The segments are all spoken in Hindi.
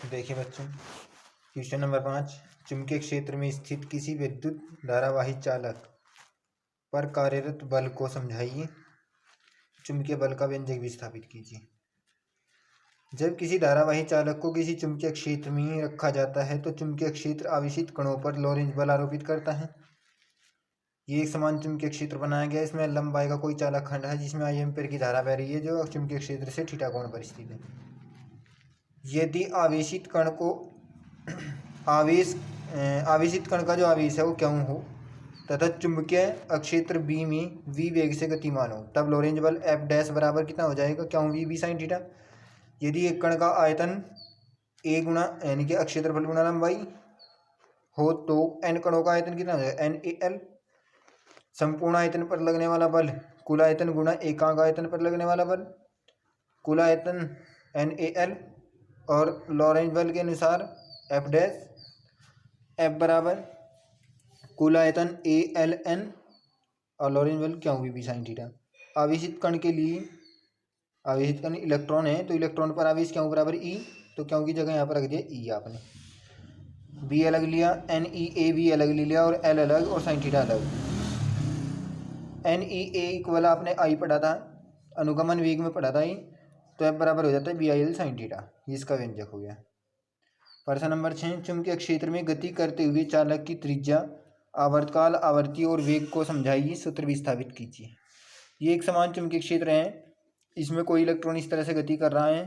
देखिए बच्चों, क्वेश्चन नंबर 5। चुंबकीय क्षेत्र में स्थित किसी विद्युत धारावाही चालक पर कार्यरत बल को समझाइए। चुंबकीय बल का व्यंजक भी स्थापित कीजिए। जब किसी धारावाही चालक को किसी चुंबकीय क्षेत्र में रखा जाता है तो चुंबकीय क्षेत्र आवेशित कणों पर लॉरेंज बल आरोपित करता है। ये एक समान चुंबकीय क्षेत्र बनाया गया है। इसमें लंबाई का कोई चालक खंड है जिसमें I एम्पीयर की धारा बह रही है जो चुंबकीय क्षेत्र से थीटा कोण पर स्थित है। यदि आवेशित कण को आवेशित कण का जो आवेश है वो क्यों हो तथा चुंबकीय अक्षेत्र बी में v वेग से गतिमान हो, तब लॉरेंज बल F डैश बराबर कितना हो जाएगा, क्यों v b साइन थीटा। यदि एक कण का आयतन a गुणा यानी कि अक्षेत्रफल गुणा लंबाई हो तो n कणों का आयतन कितना हो जाएगा, NaL। संपूर्ण आयतन पर लगने वाला बल कुल आयतन गुणा एकांक आयतन पर लगने वाला बल कुल आयतन NaL। और लॉरेंज बल के अनुसार F डैश F बराबर कुल आयतन ALN और लॉरेंज बल क्यों भी साइन थीटा। आवेशित कण के लिए आवेशित कण इलेक्ट्रॉन है तो इलेक्ट्रॉन पर आवेश क्यों बराबर E, तो क्यों की जगह यहाँ पर रख दिया E आपने। B अलग लिया, NeAB अलग ले लिया और L अलग और साइन थीटा अलग। NeA इक्वल आपने I पढ़ा था, अनुगमन वेग में पढ़ा था ही, तो F बराबर हो जाता है BIL साइन थीटा। इसका व्यंजक हो गया। प्रश्न नंबर 6। चुंबकीय क्षेत्र में गति करते हुए चालक की त्रिज्या, आवर्तकाल, आवर्ती और वेग को समझाइए। सूत्र भी स्थापित कीजिए। ये एक समान चुंबकीय क्षेत्र है। इसमें कोई इलेक्ट्रॉन इस तरह से गति कर रहा है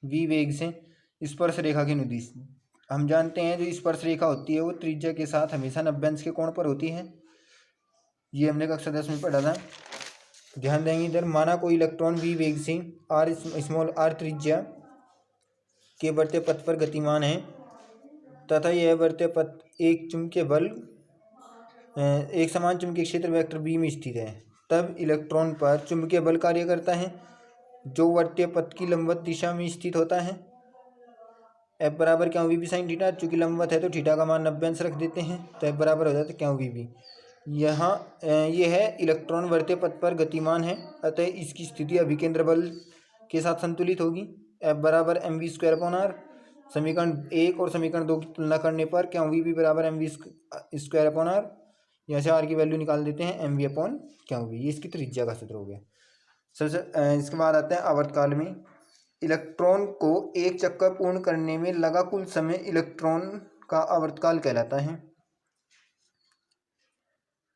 v वेग से स्पर्श रेखा के अनुदिश। हम जानते हैं जो स्पर्श रेखा होती है वो त्रिज्या के साथ हमेशा 90 अंश के कोण पर होती है। ये हमने कक्षा 10 में पढ़ा था। ध्यान देंगे इधर, माना कोई इलेक्ट्रॉन v वेग से r त्रिज्या के बढ़ते पथ पर गतिमान है तथा यह बढ़ते पथ एक समान चुंबकीय क्षेत्र वेक्टर बी में स्थित है, तब इलेक्ट्रॉन पर चुंबकीय बल कार्य करता है जो वर्तीय पथ की लंबवत दिशा में स्थित होता है। F बराबर क्यों वी साइन थीटा, चूंकि लंबवत है तो थीटा का मान 90 अंश रख देते हैं तो F बराबर हो जाता है क्यों वी। यहाँ यह है इलेक्ट्रॉन वर्तीय पथ पर गतिमान है अतः इसकी स्थिति अभिकेंद्र बल के साथ संतुलित होगी। F बराबर mv²/r। समीकरण 1 और समीकरण 2 की तुलना करने पर क्यों वी बराबर mv²/r। यहाँ से r की वैल्यू निकाल देते हैं mv/क्यों वी। ये इसकी त्रिज्या का सूत्र हो गया। सबसे इसके बाद आते हैं आवर्तकाल में। इलेक्ट्रॉन को एक चक्कर पूर्ण करने में लगा कुल समय इलेक्ट्रॉन का आवर्तकाल कहलाता है।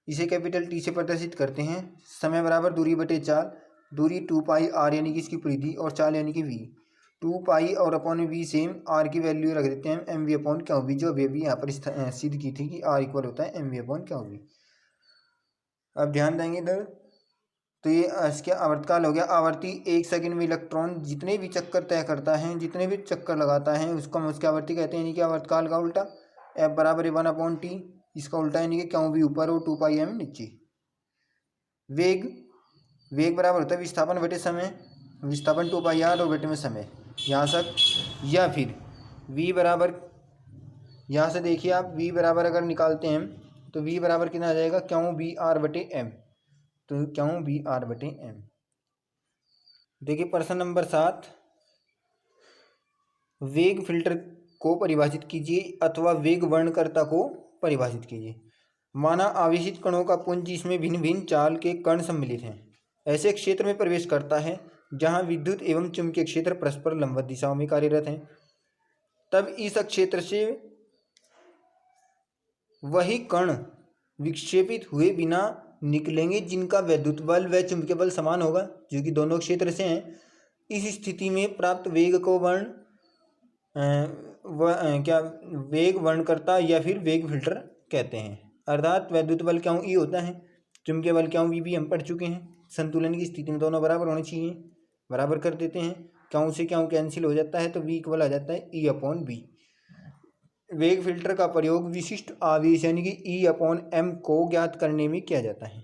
इसे कैपिटल T से प्रदर्शित करते हैं। समय बराबर दूरी बटे 4, दूरी 2πr यानी कि इसकी परिधि और 4 यानी कि v। 2π और अपॉन v सेम, r की वैल्यू रख देते हैं mv/क्यों v, जो अभी यहाँ पर सिद्ध की थी कि r इक्वल होता है mv/क्यों v। अब ध्यान देंगे इधर, तो ये इसके आवर्तकाल हो गया। आवर्ती 1 सेकंड में इलेक्ट्रॉन जितने भी चक्कर तय करता है, जितने भी चक्कर लगाता है उसको हम उसकी आवर्ती कहते हैं, यानी कि आवर्तकाल का उल्टा। F बराबर 1/T, इसका उल्टा यानी कि क्यों भी ऊपर और 2πm नीचे। वेग बराबर होता है विस्थापन बटे समय, विस्थापन 2πr और बटे में समय यहाँ तक। या फिर v बराबर, यहाँ से देखिए आप v बराबर अगर निकालते हैं तो v बराबर कितना आ जाएगा, क्यों br/m, तो क्यों br/m। देखिए प्रश्न नंबर 7। वेग फिल्टर को परिभाषित कीजिए अथवा वेग वर्णनकर्ता को परिभाषित कीजिए। माना आवेशित कणों का पुंज जिसमें भिन्न भिन्न चाल के कण सम्मिलित हैं ऐसे क्षेत्र में प्रवेश करता है जहां विद्युत एवं चुंबकीय क्षेत्र परस्पर लंबवत दिशाओं में कार्यरत हैं, तब इस क्षेत्र से वही कण विक्षेपित हुए बिना निकलेंगे जिनका वैद्युत बल व चुंबकीय बल समान होगा, जो कि दोनों क्षेत्र से हैं। इस स्थिति में प्राप्त वेग को वेग वर्णनकर्ता या फिर वेग फिल्टर कहते हैं। अर्थात वैद्युत बल क्यों ई होता है, चुंबकीय बल क्यों वी भी हम पढ़ चुके हैं। संतुलन की स्थिति में दोनों बराबर होने चाहिए, बराबर कर देते हैं। क्यों से क्यों कैंसिल हो जाता है तो v इक्वल आ जाता है E/v। वेग फिल्टर का प्रयोग विशिष्ट आवेश यानी कि E/m को ज्ञात करने में किया जाता है।